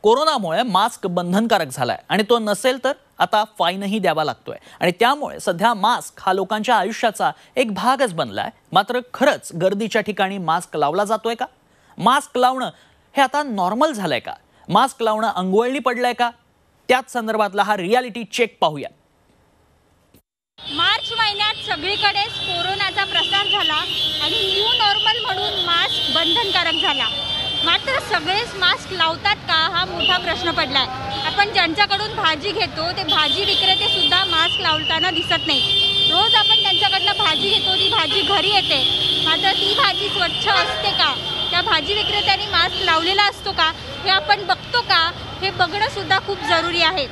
कोरोनामुळे मास्क बंधनकारक झालाय आणि तो नसेल तर आता फाईनही द्यावा लागतोय आणि त्यामुळे सध्या मास्क हा लोकांच्या आयुष्याचा एक भागच बनलाय। मात्र खरंच गर्दीच्या ठिकाणी मास्क लावला जातोय का? मास्क लावणं हे आता नॉर्मल झालंय का? मास्क लावणं अंगवळणी पडलंय का? त्याच संदर्भातला हा रियालिटी चेक पाहूया। मार्च महिन्यात सगळीकडेच कोरोनाचा प्रसार झाला आणि न्यू नॉर्मल म्हणून मास्क बंधनकारक झाला। मात्र सगळेच मास्क लावतात का हा मोठा प्रश्न पडलाय। आपण ज्यांच्याकडून भाजी घेतो ते भाजी विक्रेते सुद्धा मास्क लावताना दिसत नाही। रोज आपण त्यांच्याकडनं भाजी घेतो, ती भाजी घरी येते, मात्र ती भाजी स्वच्छ असते का? त्या भाजी विक्रेत्यांनी मास्क लावलेला असतो का हे आपण बघतो का? हे बघणं सुद्धा खूप जरुरी आहे।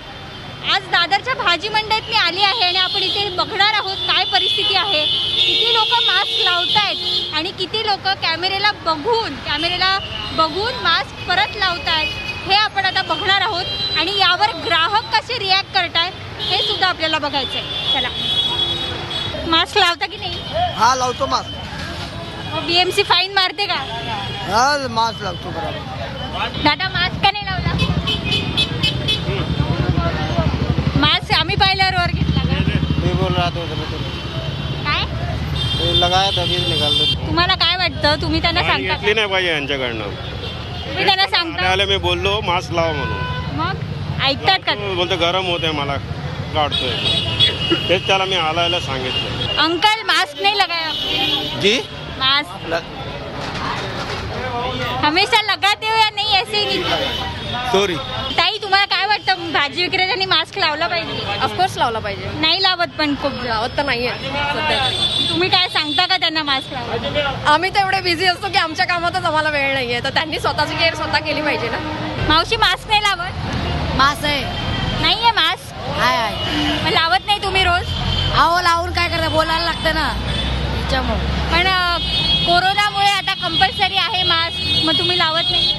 आज दादरच्या भाजी मंडईत मी आली आहे आणि आपण इथे बघणार आहोत काय परिस्थिती आहे, किती लोक मास्क लावतायत आणि किती लोक कॅमेऱ्याला बघून मास्क परत लावतायत हे आपण आता बघणार आहोत आणि यावर ग्राहक कसे रिॲक्ट करतायत हे सुद्धा आपल्याला बघायचंय। चला, मास्क लावता की नाही? हा, लावतो मास्क। बीएमसी फाईन मारते का? हा, मास्क लावतो बरोबर। दादा मास्क का नाही लावला? मास्क आम्ही पाहिल्यावर वर घेतला का? मी बोल रहा था काय लगाया था, बीज निकाल दो। तुम्हाला काय वाटतं? तुम्ही त्यांना सांगता का? नाही पाहिजे यांच्याकडनं। तुम्ही त्यांना सांगता? मी बोललो मास्क लावा म्हणून, मग ऐकतात का? बोलतो गरम होते मला, काढतोय। तेच त्याला मी हालायला सांगितलं। अंकल मास्क नहीं लगाया जी? मास्क हमेशा लगाते हो या नहीं ऐसे ही नहीं? सॉरी। ताई, तुम्हाला काय वाटतं भाजी विक्रेत्यांनी मास्क लावला पाहिजे? ऑफकोर्स लावला पाहिजे। नाही लावत, पण खूप लावत तर नाहीये सध्या। तुम्ही काय सांगता का त्यांना मास्क लावा? आम्ही तर एवढे बिझी असतो की आमच्या कामातच आम्हाला वेळ नाहीये, तर त्यांनी स्वतःची केअर स्वतः केली पाहिजे ना। मावशी मास्क नाही लावत? मास्क आहे, नाहीये मास्क? आहे। मग लावत नाही तुम्ही रोज? अहो, लावून काय करता, बोलायला लागतं ना त्याच्यामुळे। पण कोरोनामुळे आता कंपल्सरी आहे मास्क, मग तुम्ही लावत नाही?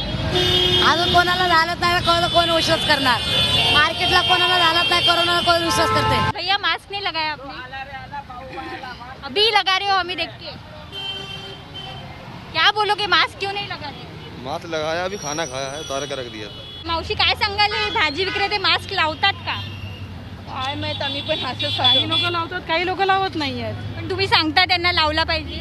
अजून कोणाला झालंच नाही, कळलं कोण विश्वास करणार? मार्केटला कोणाला झालंच नाही, कोरोनाला कोण विश्वास करते? भैया मास्क नहीं लगाया आपने? अभी लगा रहे हो, हमें देख के क्या बोलोगे? मास्क क्यों नहीं लगाते? मास्क लगाया, अभी खाना खाया है, उतार कर रख दिया था। मावशी काय सांगाल, भाजी विक्रेते मास्क लावतात का? काय माहित, आम्ही पण असंच, काही लोक लावतात, काही लोक लावत नाहीयेत। पण तुम्ही सांगता त्यांना लावला पाहिजे?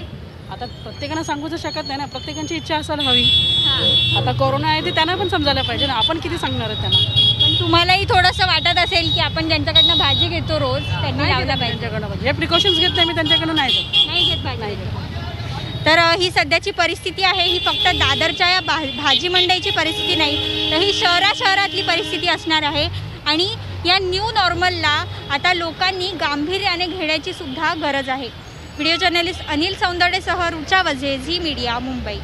आता प्रत्येकानं सांगू तर शकत नाही ना, प्रत्येकाची इच्छा असायला हवी। हां, आता कोरोना आहे ते त्यांना पण समजायला पाहिजे ना, आपण किती सांगणार आहे त्यांना? पण तुम्हालाही थोडंसं वाटत असेल की आपण ज्यांच्याकडनं भाजी घेतो रोज त्यांनी लावला पाहिजे? त्यांच्याकडनं हे प्रिकॉशन्स घेतले, मी त्यांच्याकडनं नाही घेत। नाही घेत पाहिजे। तर ही सध्याची परिस्थिती आहे, ही फक्त दादरच्या या भाजी मंडईची परिस्थिती नाही, तर ही शहरातली परिस्थिती असणार आहे आणि या न्यू नॉर्मलला आता लोकांनी गांभीर्याने घेण्याची सुद्धा गरज आहे। व्हिडिओ जर्नलिस्ट अनिल सौंदर्डेसह रुचा वझे, झी मीडिया, मुंबई।